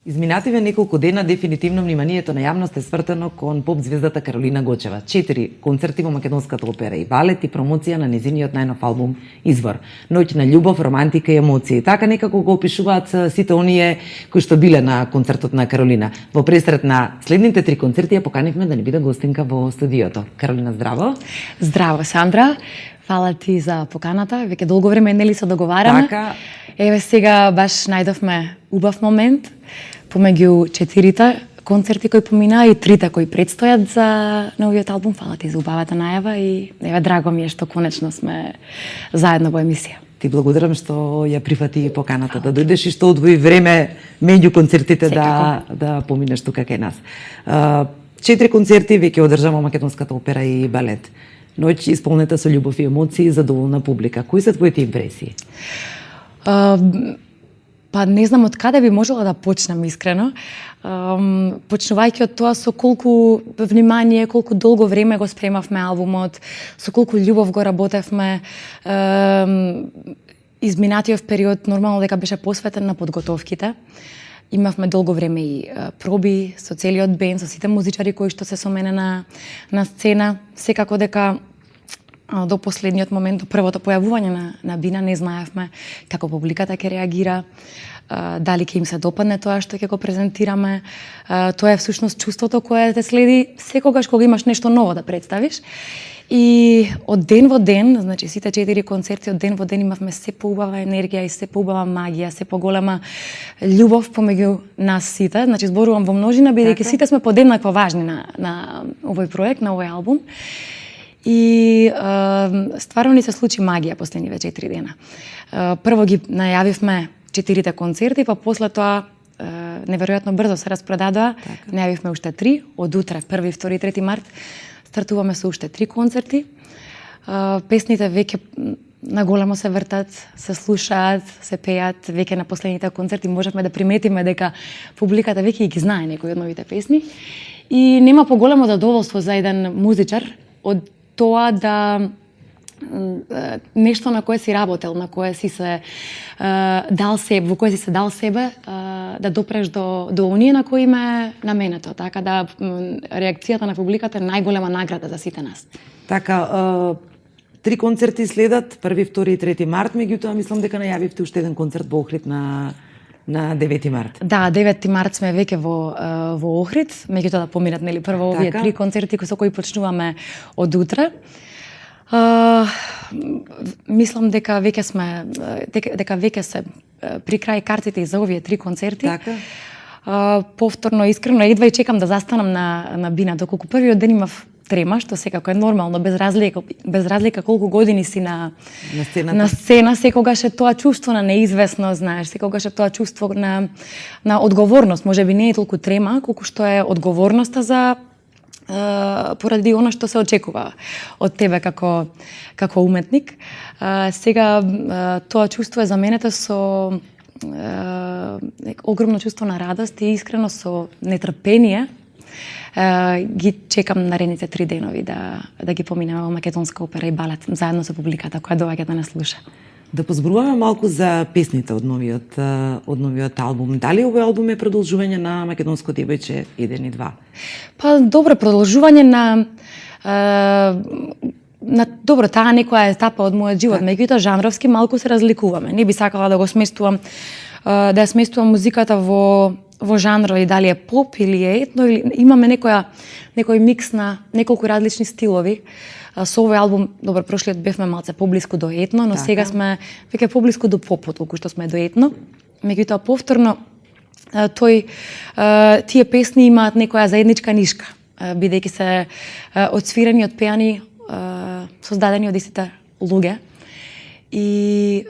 Изминативе неколку дена дефинитивно вниманието на јавност е свртено кон поп звездата Каролина Гочева. 4 концерти во Македонската опера и балет и промоција на незиниот најнов албум Извор. Ноќ на љубов, романтика и емоции. Така некако го опишуваат сите оние кои што биле на концертот на Каролина. Во пресрет на следните 3 концерти ја поканивме да ни биде гостинка во студиото. Каролина, здраво. Здраво, Сандра. Фала ти за поканата. Веќе долго време нели се договараме. Така. Еве сега баш најдовме убав момент помеѓу 4 концерти кои помина и 3 кои предстојат за новиот албум. Фала ти за убавата најава и еве драго ми е што конечно сме заедно во емисија. Ти благодарам што ја прифати поканата да дојдеш и што одвои време меѓу концертите да поминеш тука кај нас. 4 концерти веќе одржава Македонската опера и балет. Ноќ исполнета со љубов и емоции, задоволна публика. Кои се твоите импресии? Па не знам од каде би можела да почнам искрено. Почнувајќи од тоа со колку внимание, колку долго време го спремавме албумот, со колку љубов го работевме. Изминатиот период нормално дека беше посветен на подготовките. Имавме долго време и проби со целиот бенд, со сите музичари кои што се со мене на сцена. Секако дека до последниот момент, до првото појавување на Бина, не знаевме како публиката ќе реагира, дали ќе им се допадне тоа што ќе го презентираме. Тоа е всушност чувството кое те следи секогаш кога имаш нешто ново да представиш. И од ден во ден, значи сите 4 концерти, од ден во ден имавме се поубава енергија и се поубава магија, се поголема љубов помеѓу нас сите. Значи зборувам во множина, бидејќи сите сме подеднакво важни на овој проект, на овој албум. И стварно ни се случи магија последниве 4 дена. Прво ги најавивме 4 концерти, па после тоа неверојатно брзо се распродадоа. Најавивме уште 3, од утре, 1, 2 и 3 март, стартуваме со уште 3 концерти. Песните веќе наголемо се вртат, се слушаат, се пеат. Веќе на последните концерти можевме да приметиме дека публиката веќе ги знае некои од новите песни. И нема поголемо задоволство за еден музичар од тоа да нешто на кое си работел, на кое си се дал себе, во кое си се дал себе, да допреш до оние на кои ме наменето. Така да реакцијата на публиката е најголема награда за сите нас. Така, 3 концерти следат, 1, 2 и 3 март, меѓутоа мислам дека најавивте уште еден концерт во Охрид на 9 март. Да, 9 март сме веќе во Охрид, меѓутоа да поминат нели прво овие 3 концерти со кои почнуваме од утре. Мислам дека веќе се при крај картите и за овие 3 концерти. Така. Повторно, искрено, едва и чекам да застанам на Бина, доколку првиот ден имав трема, што секако е нормално, без разлика колку години си на сцена, секогаш е тоа чувство на неизвестно, знаеш, секогаш е тоа чувство на одговорност. Можеби не е толку трема, колку што е одговорноста за поради она што се очекува од тебе како уметник. Сега тоа чувство е заменето со огромно чувство на радост и искрено со нетрпение. Ги чекам наредните 3 денови да ги поминеме во Македонска опера и балет заедно со публиката која доаѓа да не слуша. Да позборуваме малку за песните од новиот албум. Дали овој албум е продолжување на Македонско девојче 1 и 2? Па добро, продолжување на добро, таа некоја етапа од мојот живот, меѓутоа жанровски малку се разликуваме. Не би сакала да го сместувам, да ја сместувам музиката во жанрови, дали е поп или е етно, или имаме некој микс на неколку различни стилови. Со овој албум, добро, прошлиот бевме малце поблиску до етно, но сега сме веќе поблиску до попот, колку што сме до етно. Меѓутоа повторно тие песни имаат некоја заедничка нишка, бидејќи се одсвирени, одпеани, создадени од истите луѓе. И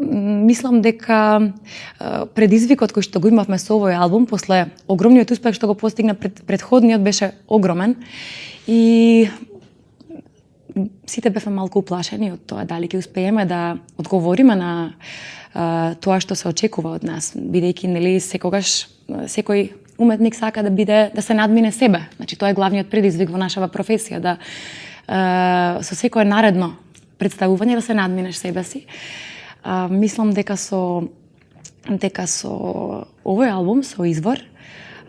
мислам дека предизвикот кој што го имавме со овој албум, после огромниот успех што го постигна предходниот, беше огромен. И сите бевме малку уплашени од тоа дали ќе успееме да одговориме на тоа што се очекува од нас, бидејќи нели секогаш секој уметник сака да се надмине себе. Значи тоа е главниот предизвик во нашава професија, да со секое наредно представување да се надминеш себе си. Мислам дека со дека со овој албум, со Извор,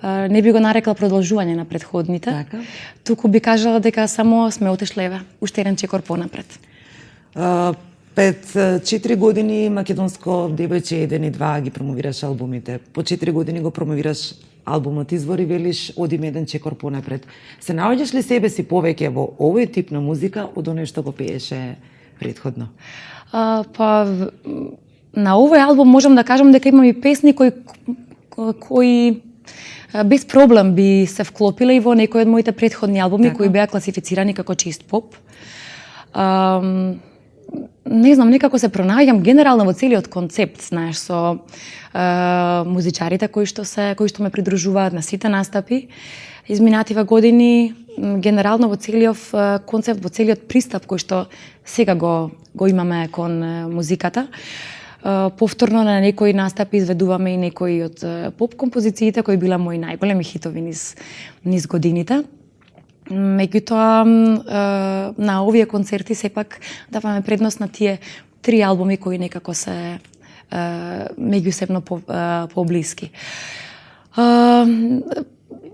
не би го нарекла продолжување на претходните. Така. Туку би кажала дека само сме отишле еве, уште еден чекор понапред. Пред 4 години македонско девојче 1 и 2 ги промовираш албумите. По 4 години го промовираш албумот Извор и велиш одиме еден чекор понапред. Се наоѓаш ли себе си повеќе во овој тип на музика од оној што го пееше претходно? На овој албум можам да кажам дека имам и песни кои без проблем би се вклопиле и во некои од моите претходни албуми, кои беа класифицирани како чист поп. Не знам, некако се пронаѓам генерално во целиот концепт, знаеш, со музичарите кои што ме придружуваат на сите настапи изминативе години, генерално во целиот концепт, во целиот пристап кој што сега го имаме кон музиката. Повторно на некои настапи изведуваме и некои од поп композициите кои била мои најголеми хитови низ годините. Меѓутоа, на овие концерти сепак даваме предност на тие 3 албуми кои некако се меѓусебно поблиски.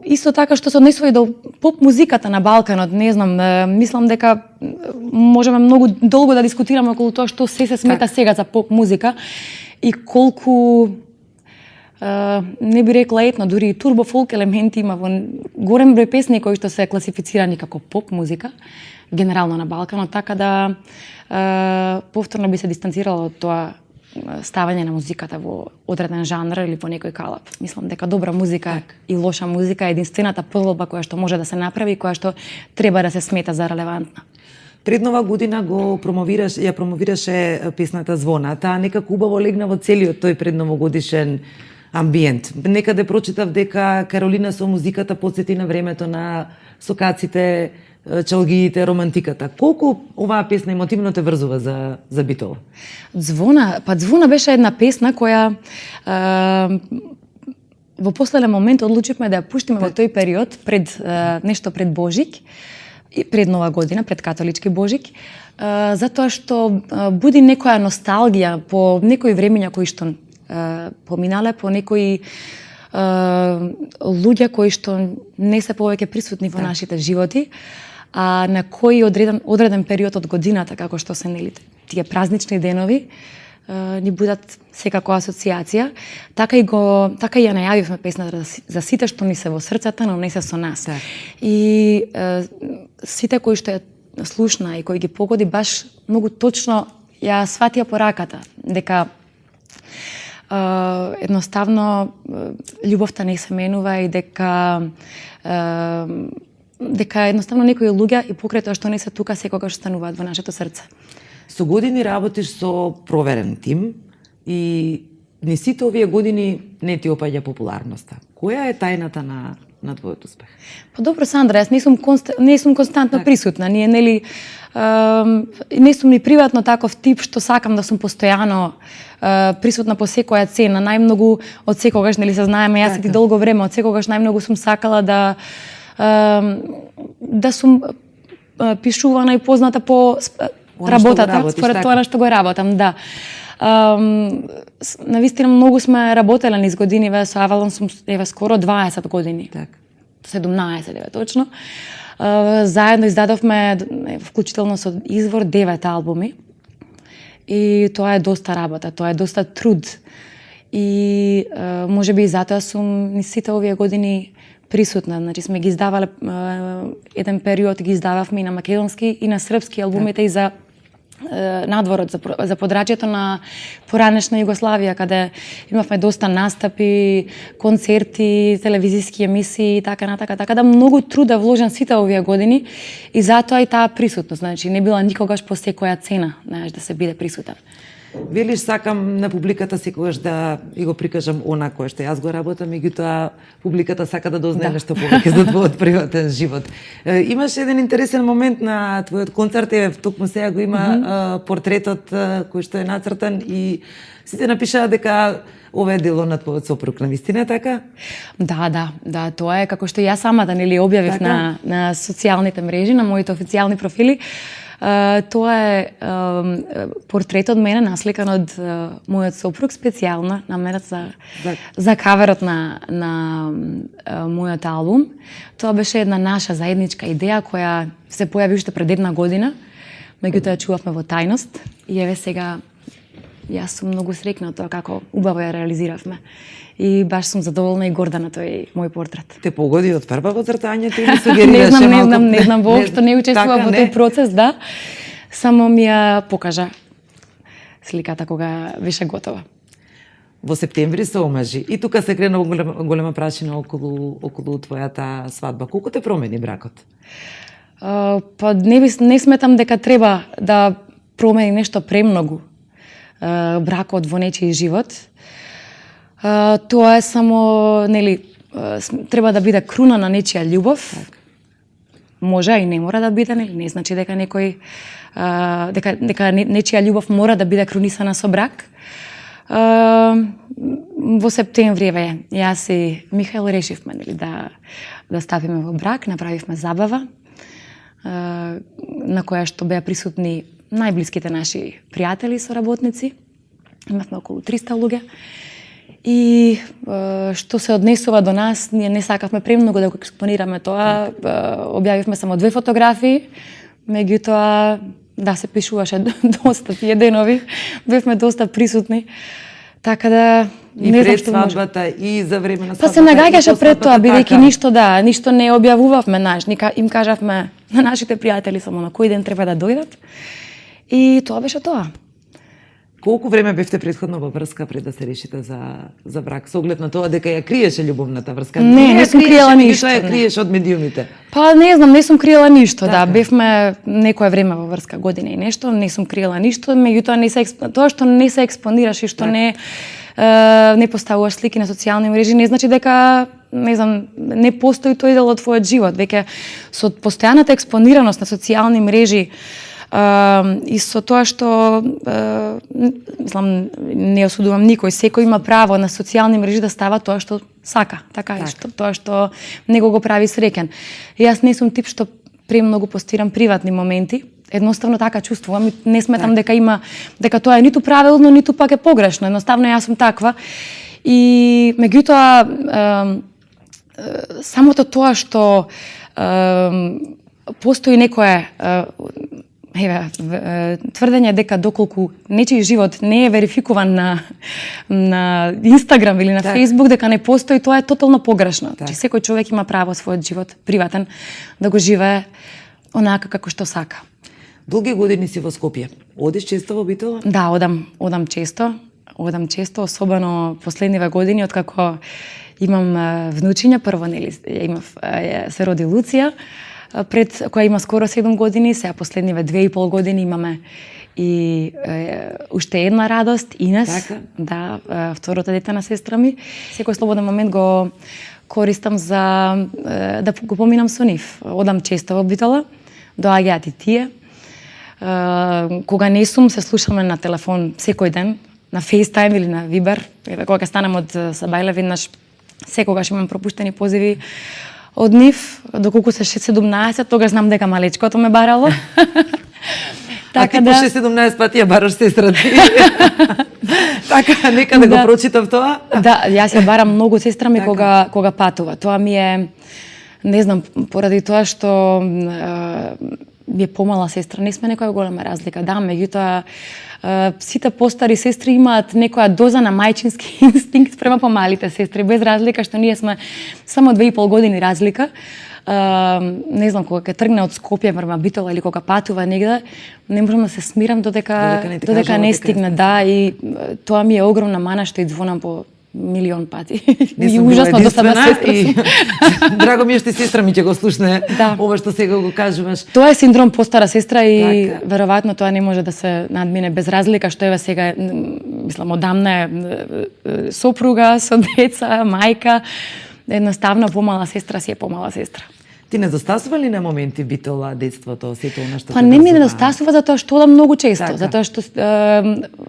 Исто така што се однесува и до поп музиката на Балканот, не знам, мислам дека можеме многу долго да дискутираме околу тоа што се смета сега за поп музика и колку не би рекла етно, дури и турбо фолк елементи има во голем број песни кои што се класифицирани како поп музика, генерално на Балканот, така да повторно би се дистанцирала од тоа ставање на музиката во одреден жанр или во некој калап. Мислам дека добра музика и лоша музика е единствената поделба која што може да се направи и која што треба да се смета за релевантна. Пред нова година ја промовираше песната Звона. Таа некако убаво легна во целиот тој предновогодишен амбиент. Некаде прочитав дека Каролина со музиката потсети на времето на сокаците, чалгиите, романтиката. Колку оваа песна емотивно те врзува за Битола? Звона беше една песна која во последен момент одлучивме да ја пуштиме во тој период нешто пред Божик, пред Нова година, пред католички Божик, затоа што буди некоја носталгија по некои времења кои што поминале, по некои луѓе кои што не се повеќе присутни во нашите животи, а на кои одреден период од годината, како што се тие празнични денови, ни будат секако асоциација. Така и ја најавивме песната за сите што ни се во срцата, но не се со нас. И сите кои што ја слушна и кои ги погоди баш многу точно ја сватија пораката дека едноставно љубовта не се менува и дека едноставно некои луѓе и покрај тоа што не се тука секогаш стануваат во нашето срце. Со години работиш со проверен тим и ни сите овие години не ти опаѓа популарноста. Која е тајната на твојот успех? Добро, Сандра, јас не сум константно присутна. Ние не сум ни приватно таков тип што сакам да сум постојано присутна по секоја цена. Најмногу од секогаш, се знаеме, јас и долго време од секогаш најмногу сум сакала да сум пишувана и позната по работата, според тоа на што го работам, да. Навистина многу сме работеле низ години, со Авалон сум скоро 20 години. 17 точно. Заедно издадовме, вклучително со Извор, 9 албуми. И тоа е доста работа, тоа е доста труд. И можеби и затоа сум низ сите овие години присутна. Значи сме ги издавале еден период, ги издававме и на македонски и на српски албумите и за надворот, за подрачјето на поранешна Југославија, каде имавме доста настапи, концерти, телевизиски емисии и така натака. Така да многу труда вложен сите овие години и затоа и таа присутност. Значи не била никогаш по секоја цена, знаеш, да се биде присутен. Велиш, сакам на публиката секогаш да и го прикажам она кое што јас го работам, меѓутоа публиката сака да дознае нешто повеќе за твојот приватен живот. Имаш еден интересен момент на твојот концерт, токму сега го има портретот кој што е нацртан и сите напишаа дека ова е дело на твојот сопруг, на вистина така? Да, тоа е како што јас самата објавив на социјалните мрежи, на моите официјални профили. Тоа е портрет од мене насликан од мојот сопруг специјално наменет за каверот на мојот албум. Тоа беше една наша заедничка идеја која се појави уште пред една година, меѓутоа ја чувавме во тајност и еве сега јас сум многу среќна од тоа како убаво ја реализиравме. И баш сум задоволна и горда на тој мој портрет. Те погоди од прва во цртањето или сугерираше малку? Не знам, воопшто не учествував во тој процес, да. Само ми ја покажа сликата кога беше готова. Во септември се омажи и тука се крена голема прашина околу твојата свадба. Колку те промени бракот? Па не сметам дека треба да промени нешто премногу бракот во нечиј живот. Тоа е само, треба да биде круна на нечија љубов. Може и не мора да биде, не значи дека некој дека нечија љубов мора да биде крунисана со брак. Во септември јас и Михаел решивме да стапиме во брак, направивме забава на која што беа присутни најблиските наши пријатели и соработници. Имавме околу 300 луѓе. И што се однесува до нас, ние не сакавме премногу да го експонираме тоа. Објавивме само 2 фотографии, меѓутоа да се пишуваше доста тие денови, бевме доста присутни. Така да и не пред знам свадбата и за време на свадбата. Па се нагаѓаше пред тоа, бидејќи така. ништо не објавувавме, им кажавме на нашите пријатели само на кој ден треба да дојдат. И тоа беше тоа. Колку време бевте претходно во врска пред да се решите за брак, со оглед на тоа дека ја криеше љубовната врска? Не сум криела ништо. Ја криеш од медиумите? Па не знам, не сум криела ништо, Така. да. Бевме некое време во врска, година и нешто, не сум криела ништо, меѓутоа тоа што не се експонираш и што не поставуваш слики на социјални мрежи, не значи дека не постои тој дел од твојот живот. Веќе со постојаната експонираност на социјални мрежи и со тоа што не осудувам никој, секој има право на социјални мрежи да става тоа што сака, така е, тоа што него го прави среќен. Јас не сум тип што премногу постирам приватни моменти, едноставно така чувствувам и не сметам дека тоа е ниту правилно, ниту пак е погрешно, едноставно јас сум таква. И меѓутоа самото тоа што постои некое тврдење дека доколку нечиј живот не е верификуван на Инстаграм или на Facebook, дека не постои, тоа е тотално погрешно. Значи секој човек има право својот живот приватен да го живее онака како што сака. Долги години си во Скопје. Одиш често во Битола? Да, одам често. Одам често, особено последниве години откако имам внучиња. Прво имав се роди Луција, пред која има скоро 7 години, сега последниве 2,5 години имаме и уште една радост, Инес, така? Да, второто дете на сестра ми. Секој слободен момент го користам за да го поминам со нив. Одам често во Битола, доаѓаат и тие. Кога не сум, се слушаме на телефон секој ден, на FaceTime или на Viber. Кога станам од Сабајле, веднаш секогаш имам пропуштени позиви од нив, доколку се 17, тогаш знам дека малечкото ме барало. Така, а ти по 6-17 пати ја бараш сестра ти. Така, нека да го прочитам тоа. Да, јас ја барам многу сестра ми кога патува. Тоа ми е, не знам, поради тоа што ми е помала сестра, не сме некоја голема разлика. Да, меѓутоа сите постари сестри имаат некоја доза на мајчински инстинкт према помалите сестри, без разлика што ние сме само 2,5 години разлика. Не знам, кога ќе тргне од Скопје према Битола или кога патува негде, не можам да се смирам додека не стигне. Да, и тоа ми е огромна мана што и звонам по милион пати. Не сум била единствена и драго ми е што сестра ми ќе го слушне ова што сега го кажуваш. Тоа е синдром постара сестра и веројатно тоа не може да се надмине без разлика што еве сега мислам одамна е сопруга со деца, мајка, едноставно помала сестра си е помала сестра. Ти недостасува ли на моменти Битола, детството, сето она што Па не ми недостасува затоа што одам многу често, затоа што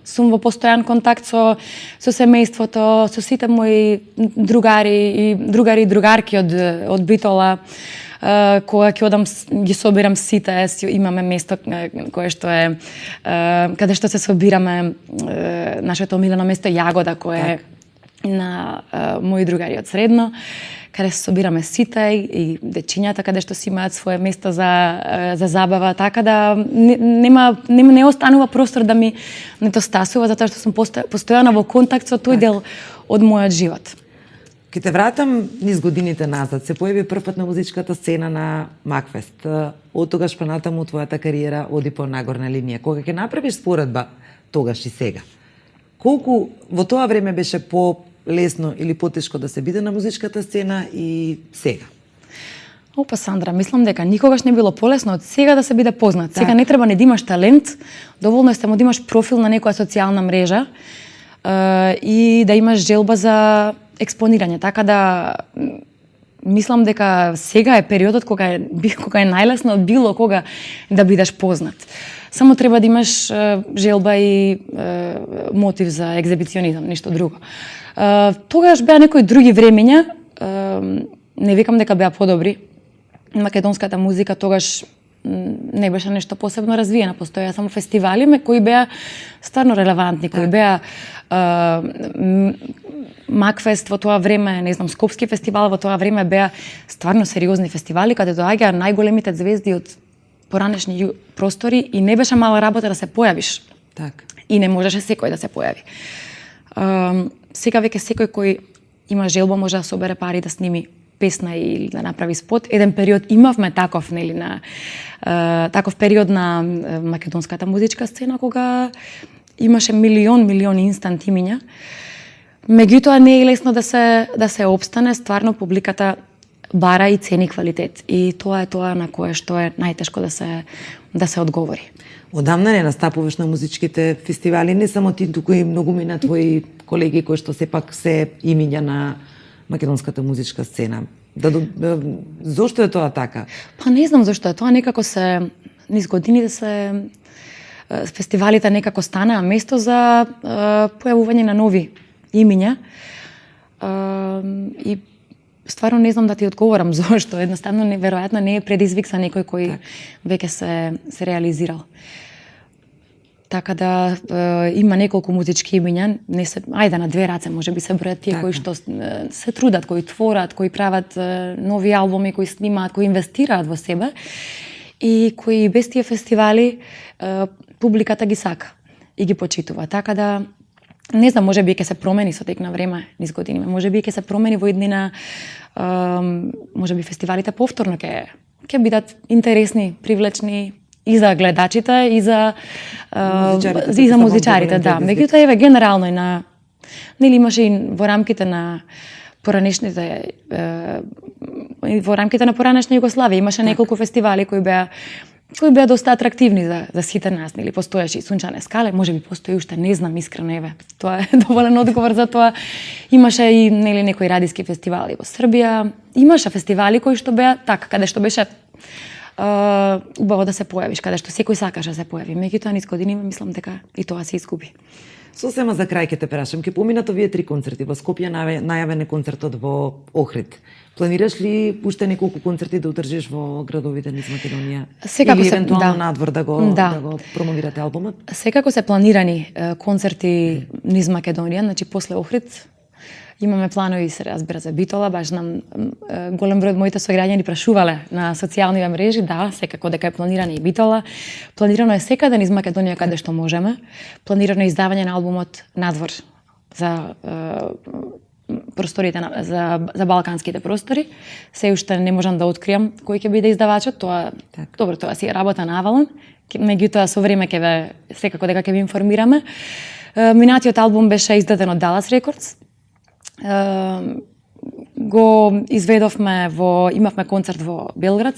сум во постојан контакт со семејството, со сите мои другари и другарки од Битола. кога ќе одам ги собирам сите, имаме место кое што е каде што се собираме, нашето омилено место Јагода, кое е на мои другари од средно, каде се собираме сите и дечињата, каде што си имаат свое место за забава, така да не останува простор да ми недостасува, затоа што сум постојано во контакт со тој дел од мојот живот. Ке те вратам низ годините назад. Се појави првпат на музичката сцена на Макфест. Од тогаш па натаму твојата кариера оди по нагорна линија. Кога ќе направиш споредба тогаш и сега, колку во тоа време беше по-лесно или потешко да се биде на музичката сцена и сега? Опа, Сандра, мислам дека никогаш не било полесно од сега да се биде познат. Сега не треба не да имаш талент, доволно е само да имаш профил на некоја социјална мрежа и да имаш желба за експонирање. Така да мислам дека сега е периодот кога е најлесно од било кога да бидеш познат. Само треба да имаш желба и мотив за екзибиционизам, ништо друго. Тогаш беа некои други времења, не викам дека беа подобри. Македонската музика тогаш не беше нешто посебно развиена, постоја само фестивали кои беа стварно релевантни, кои беа Макфест во тоа време, не знам, Скопски фестивал во тоа време беа стварно сериозни фестивали каде доаѓаа најголемите звезди од поранешни простори и не беше мала работа да се појавиш. Так. И не можеше секој да се појави. Сега веќе секој кој има желба може да собере пари да сними песна или да направи спот. Еден период имавме таков, нели, на таков период на македонската музичка сцена кога имаше милион инстант имиња. Меѓутоа не е лесно да се опстане, стварно публиката бара и цени квалитет. И тоа е тоа на кое што е најтешко да се одговори. Одамна не настапуваш на музичките фестивали, не само ти, туку и многумина твои колеги кои што сепак се имиња на македонската музичка сцена. Зошто е тоа така? Па не знам зошто е тоа, некако низ годините фестивалите некако станаа место за појавување на нови имиња. И стварно не знам да ти одговорам зошто, едноставно неверојатно не е предизвик за некој кој веќе се реализирал. Така да има неколку музички имиња, ајде на две раце можеби се бројат тие кои што се трудат, кои творат, кои прават нови албуми, кои снимаат, кои инвестираат во себе и кои без тие фестивали публиката ги сака и ги почитува. Така да не знам, можеби ќе се промени со тек на време низ години, можеби ќе се промени во иднина, можеби фестивалите повторно ќе бидат интересни, привлечни и за гледачите и за музичарите, да. Меѓутоа еве генерално и нели имаше и во рамките на поранешните поранешна Југославија имаше неколку фестивали кои беа доста атрактивни за сите нас, нели постоеше и Сунчане скале, можеби постои уште, не знам искрено, еве. Тоа е доволен одговор за тоа. Имаше и нели некои радиски фестивали во Србија, имаше фестивали кои што беа така, каде што беше убаво да се појавиш, каде што секој сакаше да се појави. Меѓутоа низ години мислам дека и тоа се изгуби. Сосема за крај ќе те прашам, ќе поминат овие 3 концерти. Во Скопје најавен е концертот во Охрид. Планираш ли уште неколку концерти да одржиш во градовите низ Македонија? Секако или евентуално надвор да го промовирате албумот? Секако се планирани концерти низ Македонија, значи после Охрид. Имаме планови, се разбира, за Битола, баш знам голем број од моите сограѓани прашувале на социјалните мрежи, да, секако дека е планирана и Битола. Планирано е секаде низ Македонија каде што можеме. Планирано е издавање на албумот надвор за просториите за балканските простори. Се уште не можам да откриам кој ќе биде издавачот, тоа добро, тоа си е работа на Авалон. Меѓутоа со време секако дека ќе ви информираме. Минатиот албум беше издаден од Dallas Records. Го изведовме имавме концерт во Белград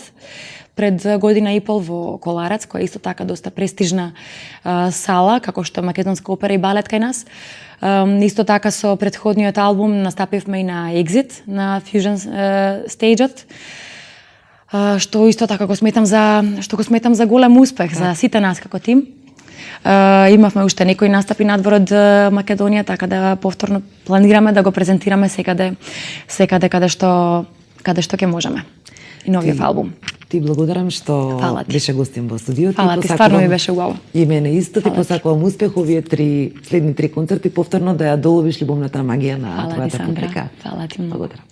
пред година и пол во Коларац, која е исто така доста престижна сала, како што Македонска опера и балет кај нас. Исто така со претходниот албум настапивме и на Exit, на Fusion стејџот, што исто така го сметам за голем успех за сите нас како тим. Имавме уште некои настапи надвор од Македонија, така да повторно планираме да го презентираме секаде каде што каде што ќе можеме. И новиот албум. Ти благодарам што Фала ти. беше гостин во студиото. Фала ти, стварно ми беше убаво. И мене исто ти Фала ти. посакувам успех овие следни три концерти, повторно да ја доловиш љубовната магија на Фала ти, твојата Сандра. публика. Фала ти многу. Благодарам.